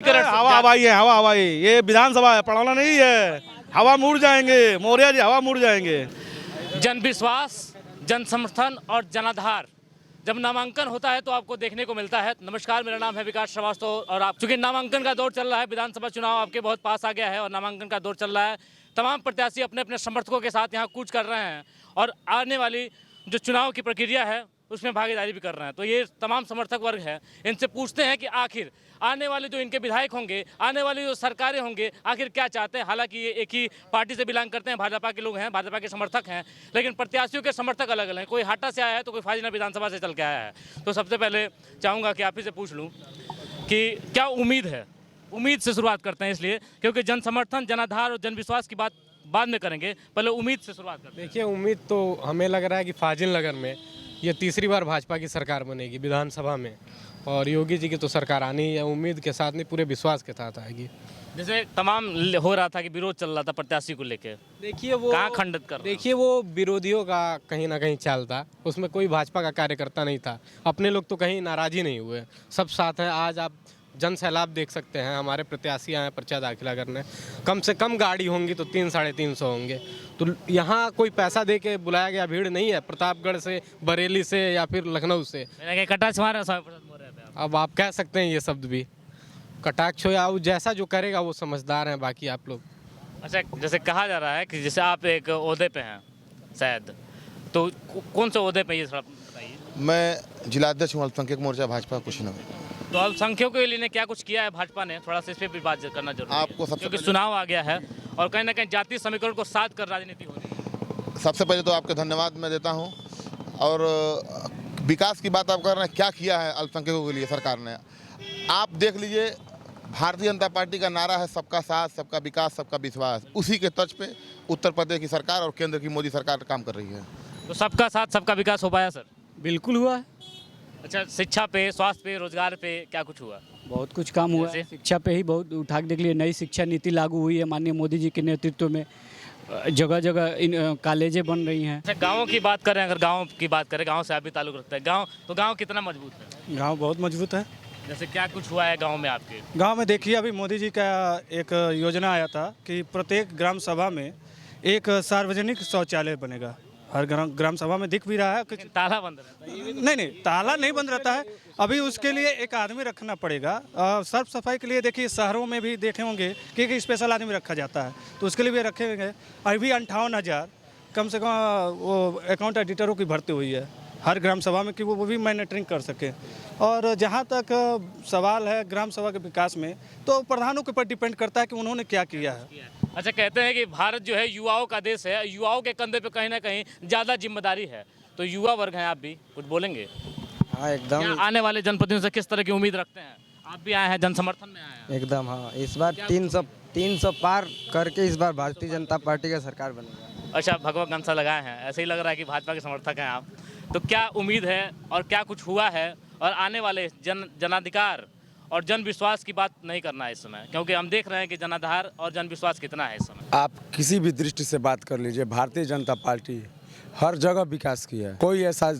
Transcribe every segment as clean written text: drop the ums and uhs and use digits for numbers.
हवा हवाई है, हवा हवाई। ये विधानसभा है, पढ़ाना नहीं है। हवा मुड़ जाएंगे मौर्य जी, हवा मुड़ जाएंगे। जन विश्वास, जन समर्थन और जनाधार जब नामांकन होता है तो आपको देखने को मिलता है। नमस्कार, मेरा नाम है विकास श्रीवास्तव और आप चूंकि नामांकन का दौर चल रहा है, विधानसभा चुनाव आपके बहुत पास आ गया है और नामांकन का दौर चल रहा है। तमाम प्रत्याशी अपने अपने समर्थकों के साथ यहाँ कूच कर रहे हैं और आने वाली जो चुनाव की प्रक्रिया है उसमें भागीदारी भी कर रहे हैं। तो ये तमाम समर्थक वर्ग है, इनसे पूछते हैं कि आखिर आने वाले जो इनके विधायक होंगे, आने वाली जो सरकारें होंगे, आखिर क्या चाहते हैं। हालांकि ये एक ही पार्टी से बिलोंग करते हैं, भाजपा के लोग हैं, भाजपा के समर्थक हैं, लेकिन प्रत्याशियों के समर्थक अलग अलग हैं। कोई हाटा से आया है तो कोई फाजिल विधानसभा से चल के आया है। तो सबसे पहले चाहूँगा कि आप ही से पूछ लूँ कि क्या उम्मीद है। उम्मीद से शुरुआत करते हैं, इसलिए क्योंकि जन समर्थन, जनाधार और जनविश्वास की बात बाद में करेंगे, पहले उम्मीद से शुरुआत करते हैं। देखिए, उम्मीद तो हमें लग रहा है कि फाजिल नगर में ये तीसरी बार भाजपा की सरकार बनेगी विधानसभा में, और योगी जी की तो सरकार आनी है। उम्मीद के साथ नहीं, पूरे विश्वास के साथ आएगी। जैसे तमाम हो रहा था कि विरोध चल रहा था प्रत्याशी को लेकर, देखिए वो कहाँ खंडित कर रहे हैं? देखिए वो विरोधियों का कहीं ना कहीं चाल था, उसमें कोई भाजपा का कार्यकर्ता नहीं था। अपने लोग तो कहीं नाराज ही नहीं हुए, सब साथ हैं। आज आप जन सैलाब देख सकते हैं, हमारे प्रत्याशी आए पर्चा दाखिला करने। कम से कम गाड़ी होंगी तो 300-350 होंगे। तो यहाँ कोई पैसा दे के बुलाया गया भीड़ नहीं है, प्रतापगढ़ से, बरेली से या फिर लखनऊ से। मैंने कहा कटाक्ष मारा स्वामी प्रसाद मौर्य पे आप। अब आप कह सकते हैं ये शब्द भी, कटाक्ष हो या वो जैसा जो करेगा वो समझदार हैं, बाकी आप लोग। अच्छा, जैसे कहा जा रहा है कि जैसे आप एक ओहदे पे हैं शायद, तो कौन से ओहदे पे ये थोड़ा बताइए। मैं जिलाध्यक्ष हूँ अल्पसंख्यक मोर्चा भाजपा कुशीनगर। तो अल्पसंख्यकों के लिए क्या कुछ किया है भाजपा ने, थोड़ा सा इस पे भी बात करना जरूरी है। आपको सबसे क्योंकि पहले- चुनाव आ गया है और कहीं ना कहीं जातीय समीकरण को साध कर राजनीति हो रही है। सबसे पहले तो आपके धन्यवाद मैं देता हूँ। और विकास की बात आप कर रहे हैं, क्या किया है अल्पसंख्यकों के लिए सरकार ने। आप देख लीजिए, भारतीय जनता पार्टी का नारा है सबका साथ, सबका विकास, सबका विश्वास। उसी के तर्ज पे उत्तर प्रदेश की सरकार और केंद्र की मोदी सरकार काम कर रही है। तो सबका साथ सबका विकास हो पाया सर? बिल्कुल हुआ है, अच्छा, शिक्षा पे, स्वास्थ्य पे, रोजगार पे क्या कुछ हुआ? बहुत कुछ काम हुआ है। जैसे? शिक्षा पे ही बहुत उठा के देख लिए। नई शिक्षा नीति लागू हुई है माननीय मोदी जी के नेतृत्व में। जगह जगह इन कॉलेजें बन रही हैं। अच्छा, गाँव की बात करें, अगर गाँव की बात करें, गाँव से आप भी ताल्लुक रखते हैं, गाँव तो गाँव कितना मजबूत है? गांव बहुत मजबूत है। जैसे क्या कुछ हुआ है गाँव में आपके? गांव में देखिए, अभी मोदी जी का एक योजना आया था कि प्रत्येक ग्राम सभा में एक सार्वजनिक शौचालय बनेगा। हर ग्राम सभा में दिख भी रहा है कि ताला बंद रहता है। नहीं, ताला नहीं बंद रहता है। अभी उसके लिए एक आदमी रखना पड़ेगा। साफ सफाई के लिए देखिए, शहरों में भी देखे होंगे कि एक स्पेशल आदमी रखा जाता है, तो उसके लिए भी रखे गए। अभी 58,000 कम से कम वो अकाउंट एडिटरों की भर्ती हुई है हर ग्राम सभा में, कि वो भी मॉनिटरिंग कर सके। और जहाँ तक सवाल है ग्राम सभा के विकास में, तो प्रधानों के ऊपर डिपेंड करता है कि उन्होंने क्या किया है। अच्छा, कहते हैं कि भारत जो है युवाओं का देश है, युवाओं के कंधे पे कहीं ना कहीं ज़्यादा जिम्मेदारी है। तो युवा वर्ग हैं, आप भी कुछ बोलेंगे? हाँ एकदम, क्या आने वाले जनप्रतिनिधियों से किस तरह की उम्मीद रखते हैं? आप भी आए हैं, जन समर्थन में आए हैं। एकदम। हाँ, इस बार 300 पार करके इस बार भारतीय जनता पार्टी का सरकार बनेगा। अच्छा, भगवा गमछा लगाए हैं, ऐसे ही लग रहा है कि भाजपा के समर्थक हैं आप। तो क्या उम्मीद है और क्या कुछ हुआ है? और आने वाले जनाधिकार और जन विश्वास की बात नहीं करना है इस समय, क्योंकि हम देख रहे हैं कि जनाधार और जन विश्वास कितना है इस समय। आप किसी भी दृष्टि से बात कर लीजिए, भारतीय जनता पार्टी हर जगह विकास किया है। कोई ऐसा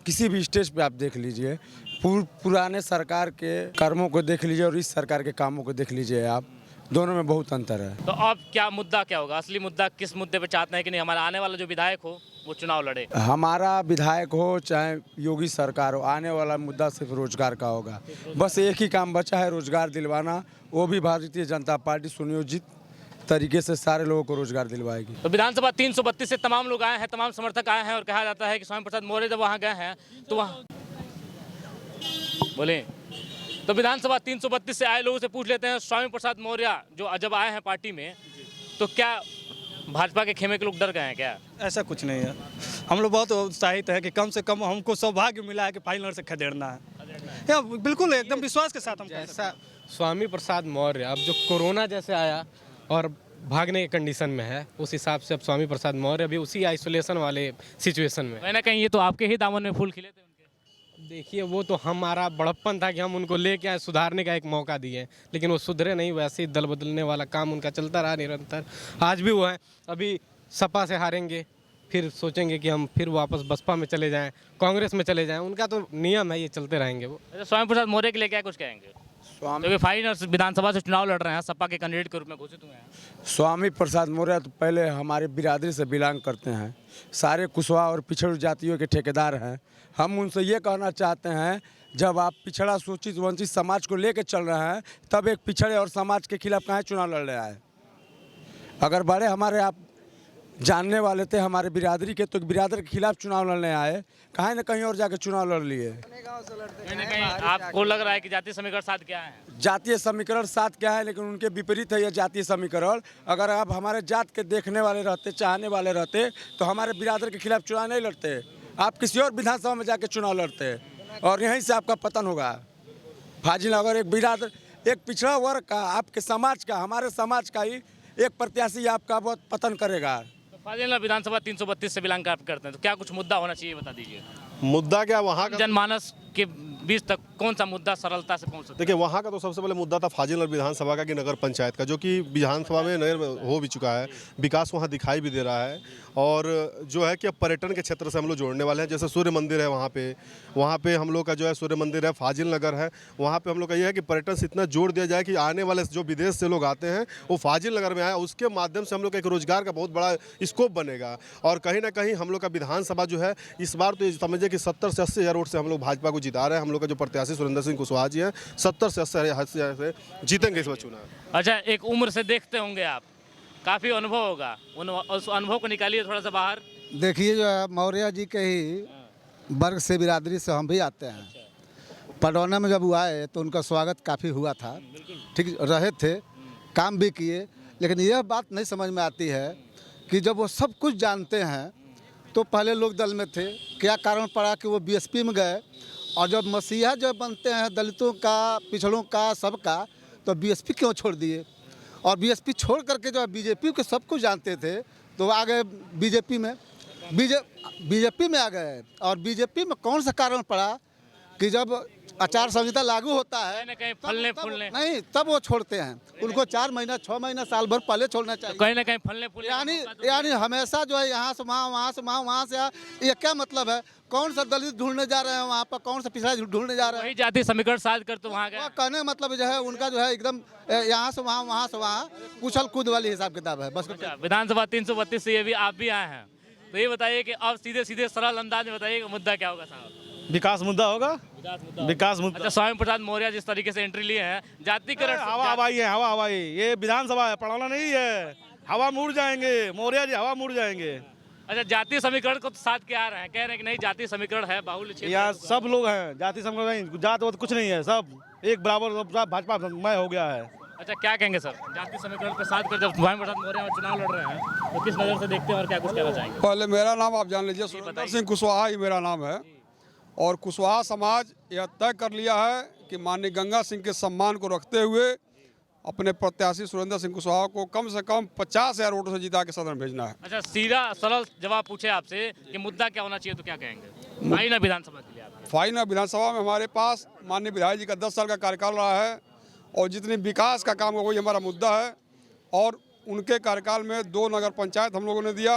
किसी भी स्टेज पे आप देख लीजिए, पुराने सरकार के कर्मों को देख लीजिए और इस सरकार के कामों को देख लीजिए, आप दोनों में बहुत अंतर है। तो अब क्या मुद्दा क्या होगा? असली मुद्दा किस मुद्दे पे चाहते हैं कि नहीं हमारा आने वाला जो विधायक हो वो चुनाव लड़े? हमारा विधायक हो चाहे योगी सरकार हो, आने वाला मुद्दा सिर्फ रोजगार का होगा। बस एक ही काम बचा है, रोजगार दिलवाना। वो भी भारतीय जनता पार्टी सुनियोजित तरीके से सारे लोगों को रोजगार दिलवाएगी। तो विधानसभा 332 से तमाम लोग आए हैं, तमाम समर्थक आए हैं और कहा जाता है कि स्वामी प्रसाद मौर्य जब वहाँ गए हैं तो वहाँ बोले। तो विधानसभा 332 से आए लोगों से पूछ लेते हैं, स्वामी प्रसाद मौर्य जो जब आए हैं पार्टी में, तो क्या भाजपा के खेमे के लोग डर गए हैं क्या? ऐसा कुछ नहीं है। हम लोग बहुत उत्साहित है कि कम से कम हमको सौभाग्य मिला है कि फाइनल से खदेड़ना है। या बिल्कुल एकदम विश्वास के साथ हम कह सकते हैं। जैसा स्वामी प्रसाद मौर्य अब जो कोरोना जैसे आया और भागने के कंडीशन में है, उस हिसाब से अब स्वामी प्रसाद मौर्य भी उसी आइसोलेशन वाले सिचुएशन में। कहीं ना कहीं ये तो आपके ही दामन में फूल खिले थे उनके। देखिए, वो तो हमारा बड़प्पन था कि हम उनको लेके आए, सुधारने का एक मौका दिए, लेकिन वो सुधरे नहीं। वैसे ही दल बदलने वाला काम उनका चलता रहा निरंतर। आज भी वो है, अभी सपा से हारेंगे, फिर सोचेंगे कि हम फिर वापस बसपा में चले जाएं, कांग्रेस में चले जाएं। उनका तो नियम है, ये चलते रहेंगे वो। अच्छा, स्वामी प्रसाद मौर्य के लिए क्या कुछ कहेंगे? क्योंकि फाइनल विधानसभा से चुनाव लड़ रहे हैं, सपा के कैंडिडेट के रूप में घोषित हुए हैं। स्वामी प्रसाद मौर्य तो पहले हमारे बिरादरी से बिलोंग करते हैं, सारे कुशवाहा और पिछड़ जातियों के ठेकेदार हैं। हम उनसे ये कहना चाहते हैं, जब आप पिछड़ा सूचित वंचित समाज को लेकर चल रहे हैं, तब एक पिछड़े और समाज के खिलाफ कहाँ चुनाव लड़ रहा है? अगर बड़े हमारे आप जानने वाले थे हमारे बिरादरी के, तो बिरादर के खिलाफ चुनाव लड़ने आए, कहीं ना कहीं और जाकर चुनाव लड़ लिए। कहीं ना कहीं आपको लग रहा है कि जातीय समीकरण साथ क्या है? जातीय समीकरण साथ क्या है, लेकिन उनके विपरीत है यह जातीय समीकरण। अगर आप हमारे जात के देखने वाले रहते, चाहने वाले रहते, तो हमारे बिरादर के खिलाफ चुनाव नहीं लड़ते, आप किसी और विधानसभा में जाके चुनाव लड़ते और यहीं से आपका पतन होगा। फाजिलनगर एक बिरादर, एक पिछड़ा वर्ग का, आपके समाज का, हमारे समाज का ही एक प्रत्याशी आपका बहुत पतन करेगा। फाजिलनगर विधानसभा 332 से बिलोंग करते हैं, तो क्या कुछ मुद्दा होना चाहिए, बता दीजिए। मुद्दा क्या वहाँ का? जनमानस के बीच तक कौन सा मुद्दा सरलता से पहुंच सकता है? देखिए, वहाँ का तो सबसे पहले मुद्दा था फाजिलनगर विधानसभा का कि नगर पंचायत का, जो कि विधानसभा में नगर हो भी चुका है, विकास वहाँ दिखाई भी दे रहा है। और जो है कि अब पर्यटन के क्षेत्र से हम लोग जोड़ने वाले हैं। जैसे सूर्य मंदिर है वहाँ पे हम लोग का जो है सूर्य मंदिर है, फाजिलनगर है, वहाँ पे हम लोग का ये है कि पर्यटन से इतना जोड़ दिया जाए कि आने वाले जो विदेश से लोग आते हैं वो फाजिलनगर में आए, उसके माध्यम से हम लोग का एक रोजगार का बहुत बड़ा स्कोप बनेगा। और कहीं ना कहीं हम लोग का विधानसभा जो है इस बार तो समझिए कि 70 से 80 हज़ार वोट से हम लोग भाजपा को जिता रहे हैं। हम लोग का जो प्रत्याशी सुरेंद्र सिंह कुशवाहा जी हैं 70 से 80 हज़ार से जीतेंगे इस बार चुनाव। अच्छा, एक उम्र से देखते होंगे आप, काफ़ी अनुभव होगा, उस अनुभव को निकालिए थोड़ा सा बाहर। देखिए, जो है मौर्य जी के ही वर्ग से, बिरादरी से हम भी आते हैं। पडौना में जब वो आए तो उनका स्वागत काफ़ी हुआ था, ठीक रहे थे, काम भी किए। लेकिन यह बात नहीं समझ में आती है कि जब वो सब कुछ जानते हैं तो पहले लोक दल में थे, क्या कारण पड़ा कि वो बीएसपी में गए, और जब मसीहा जब बनते हैं दलितों का, पिछड़ों का, सबका, तो बीएसपी क्यों छोड़ दिए? और बीएसपी छोड़ करके जो बीजेपी के सब कुछ जानते थे तो आ गए बीजेपी में, बीजेपी में आ गए। और बीजेपी में कौन सा कारण पड़ा कि जब आचार संहिता लागू होता है कहीं फलने फूलने नहीं, तब वो छोड़ते हैं। उनको 4 महीना, 6 महीना, साल भर पहले छोड़ना चाहिए। कहीं ना कहीं फलने फूलने यानी हमेशा जो है यहाँ से वहाँ, वहाँ से वहाँ, वहाँ से यहाँ, ये क्या मतलब है? कौन सा दलित ढूंढने जा रहे हैं वहाँ पर, कौन सा पिछड़ा ढूंढने जा रहे हैं? वही जातीय समीकरण साध कर तो वहाँ गए। कहने का मतलब जो है उनका जो है एकदम यहाँ से वहाँ, वहाँ से वहाँ, उछल कूद वाली हिसाब किताब है बस। विधानसभा 332 से ये भी आप भी आए हैं, तो ये बताइए कि आप सीधे सीधे सरल अंदाज में बताइए मुद्दा क्या होगा साहब? विकास मुद्दा होगा, विकास मुद्दा। अच्छा, स्वामी प्रसाद मौर्य जिस तरीके से एंट्री लिए हैं, जातिकरण हवा हवाई है, हवा हवाई, ये विधानसभा है, पढ़ाना नहीं है। हवा मुड़ जाएंगे मौर्य जी, हवा मुड़ जाएंगे। अच्छा, जातीय समीकरण को तो साथ के आ रहे हैं, कह रहे हैं कि नहीं जातीय समीकरण है, बाहुल्य क्षेत्र यहाँ सब लोग हैं, जाति समीकरण नहीं, जात वात कुछ नहीं है, सब एक बराबर, सब भाजपा में हो गया है। अच्छा, क्या कहेंगे सर, जातीय समीकरण के साथ कर जब स्वामी प्रसाद मौर्य चुनाव लड़ रहे हैं तो किस नज़र से देखते हैं और क्या कुछ कहना चाहेंगे? पहले मेरा नाम आप जान लीजिए, सुरेंद्र सिंह कुशवाहा ही मेरा नाम है। और कुशवाहा समाज यह तय कर लिया है कि माननीय गंगा सिंह के सम्मान को रखते हुए अपने प्रत्याशी सुरेंद्र सिंह कुशवाहा को कम से कम 50,000 वोटों से जिता के सदन भेजना है। अच्छा, सीधा सरल जवाब पूछे आपसे कि मुद्दा क्या होना चाहिए तो क्या कहेंगे? फाइनल विधानसभा के लिए आप? फाइनल विधानसभा में हमारे पास माननीय विधायक जी का 10 साल का कार्यकाल रहा है और जितनी विकास का काम है वही हमारा मुद्दा है। और उनके कार्यकाल में 2 नगर पंचायत हम लोगों ने दिया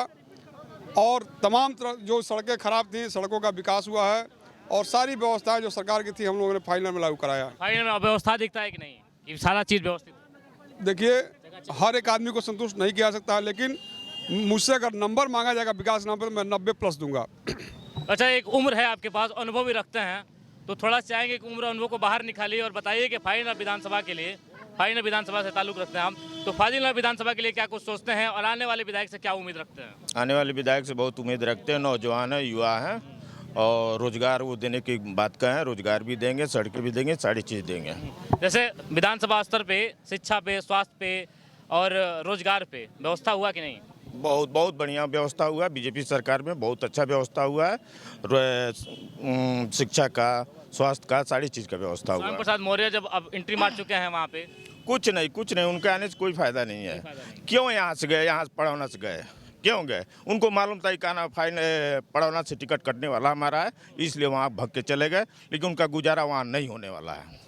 और तमाम तरह जो सड़कें खराब थी, सड़कों का विकास हुआ है और सारी व्यवस्थाएं जो सरकार की थी हम लोगों ने फाइनल में लागू कराया। फाइनल में व्यवस्था दिखता है कि नहीं, कि सारा चीज़ व्यवस्थित? देखिए, हर एक आदमी को संतुष्ट नहीं किया सकता है, लेकिन मुझसे अगर नंबर मांगा जाएगा विकास नाम पर, मैं 90+ दूंगा। अच्छा, एक उम्र है आपके पास, अनुभव भी रखते हैं, तो थोड़ा चाहेंगे कि उम्र अनुभव को बाहर निकालिए और बताइए कि फाइनल विधानसभा के लिए, फाइनल विधानसभा से ताल्लुक रखते हैं हम, तो फाजिलनगर विधानसभा के लिए क्या कुछ सोचते हैं और आने वाले विधायक से क्या उम्मीद रखते हैं? आने वाले विधायक से बहुत उम्मीद रखते हैं, नौजवान है, युवा हैं और रोजगार वो देने की बात का है, रोजगार भी देंगे, सड़कें भी देंगे, सारी चीज़ देंगे। जैसे विधानसभा स्तर पे शिक्षा पे, स्वास्थ्य पे और रोजगार पे व्यवस्था हुआ कि नहीं? बहुत बढ़िया व्यवस्था हुआ है, बीजेपी सरकार में बहुत अच्छा व्यवस्था हुआ है, शिक्षा का, स्वास्थ्य का, सारी चीज़ का व्यवस्था हुआ है। स्वामी प्रसाद मौर्य जब अब एंट्री मार चुके हैं वहाँ पे, कुछ नहीं, उनके आने से कोई फायदा नहीं है। क्यों यहाँ से गए, यहाँ पढ़ौना से गए, क्यों गए? उनको मालूम था कि ना फाइन पढ़ौना से टिकट कटने वाला हमारा है, इसलिए वहाँ भाग के चले गए, लेकिन उनका गुजारा वहाँ नहीं होने वाला है।